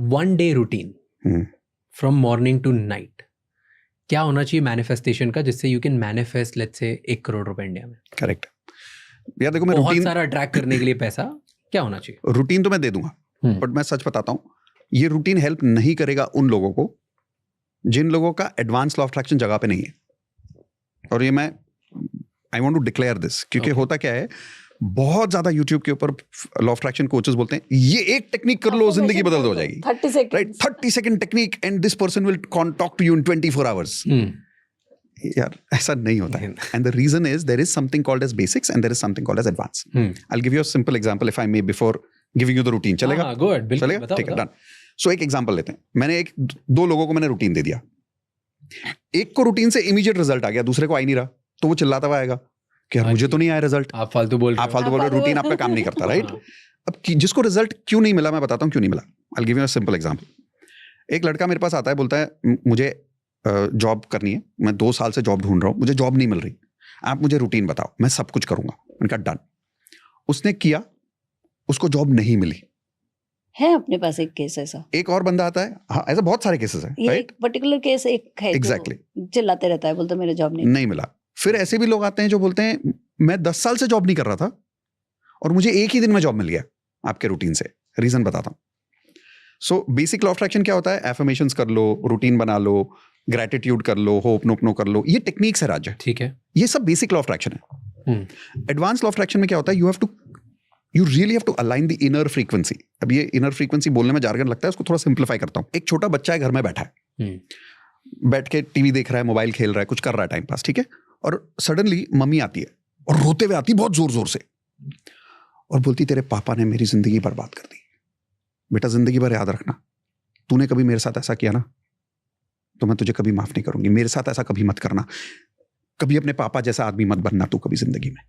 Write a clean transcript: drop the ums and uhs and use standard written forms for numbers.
1 day routine from morning to night, क्या होना चाहिए मैनिफेस्टेशन का जिससे you can manifest let's say 1 crore रुपए इंडिया में? करेक्ट यार देखो, मैं बहुत रूटीन सारा अट्रैक्ट करने के लिए पैसा क्या होना चाहिए? रूटीन तो मैं दे दूंगा, बट मैं सच बताता हूँ, ये रूटीन हेल्प नहीं करेगा उन लोगों को जिन लोगों का एडवांस लॉ ऑफ अट्रैक्शन जगह पे नहीं है। और ये मैं I want to declare this, क्योंकि होता क्या है, बहुत ज्यादा यूट्यूब के ऊपर लॉ ऑफ अट्रैक्शन कोचेस बोलते हैं ये एक टेक्निक कर लो जिंदगी बदल हो जाएगी, 30 second, right? 30 second technique and this person will talk to you in 24 hours. यार ऐसा नहीं होता है, and the reason is there is something called as basics and there is something called as advance. I will give you a simple example if I may before giving you the routine. चलेगा? चलेगा, ठीक है, done. सो एक example लेते हैं। मैंने दो लोगों को मैंने रूटीन दे दिया, एक को रूटीन से इमीडिएट रिजल्ट आ गया, दूसरे को आ ही नहीं रहा, तो वो चिल्लाता हुआ आएगा कि यार मुझे तो नहीं आया रिजल्ट। आप फालतू बोल रहे हो, रूटीन आपका काम नहीं करता, राइट? अब जिसको रिजल्ट क्यों नहीं मिला मैं बताता हूँ क्यों नहीं मिला। आई will give you a simple example. एक लड़का मेरे पास आता है, बोलता है मुझे जॉब करनी है, मैं 2 साल से जॉब ढूंढ रहा हूँ, मुझे जॉब नहीं मिल रही, आप मुझे रूटीन बताओ, मैं सब कुछ करूंगा। उनका डन। उसने किया, उसको जॉब नहीं मिली। है अपने पास एक केस ऐसा। एक और बंदा आता है, हाँ ऐसा बहुत सारे केसेस हैं, ये एक पर्टिकुलर केस एक है, एग्जैक्टली, चिल्लाते रहता है, बोलता मेरे जॉब नहीं मिला। फिर ऐसे भी लोग आते हैं जो बोलते हैं मैं 10 साल से जॉब नहीं कर रहा था और मुझे एक ही दिन में जॉब मिल गया आपके रूटीन से। रीजन बताता हूँ। So basic law of attraction क्या होता है? एफर्मेशंस कर लो, रूटीन बना लो, ग्रेटिट्यूड कर लो, होप नोपनो कर लो, ये टेक्निक्स है राज, ठीक है, ये सब बेसिक लॉ ऑफ अट्रैक्शन है। एडवांस लॉ ऑफ अट्रैक्शन में क्या होता है? You really have to align the inner frequency. अब ये इनर फ्रीक्वेंसी बोलने में जार्गन लगता है, उसको थोड़ा सिंप्लीफाई करता हूँ। एक छोटा बच्चा है, घर में बैठा है, बैठ के टीवी देख रहा है, मोबाइल खेल रहा है, कुछ कर रहा है टाइम पास, ठीक है? और सडनली मम्मी आती है और रोते हुए आती, बहुत जोर जोर से, और बोलती तेरे पापा ने मेरी जिंदगी बर्बाद कर दी। बेटा जिंदगी भर याद रखना, तूने कभी मेरे साथ ऐसा किया ना तो मैं तुझे कभी माफ नहीं करूंगी। मेरे साथ ऐसा कभी मत करना, कभी अपने पापा जैसा आदमी मत बनना तू कभी जिंदगी में।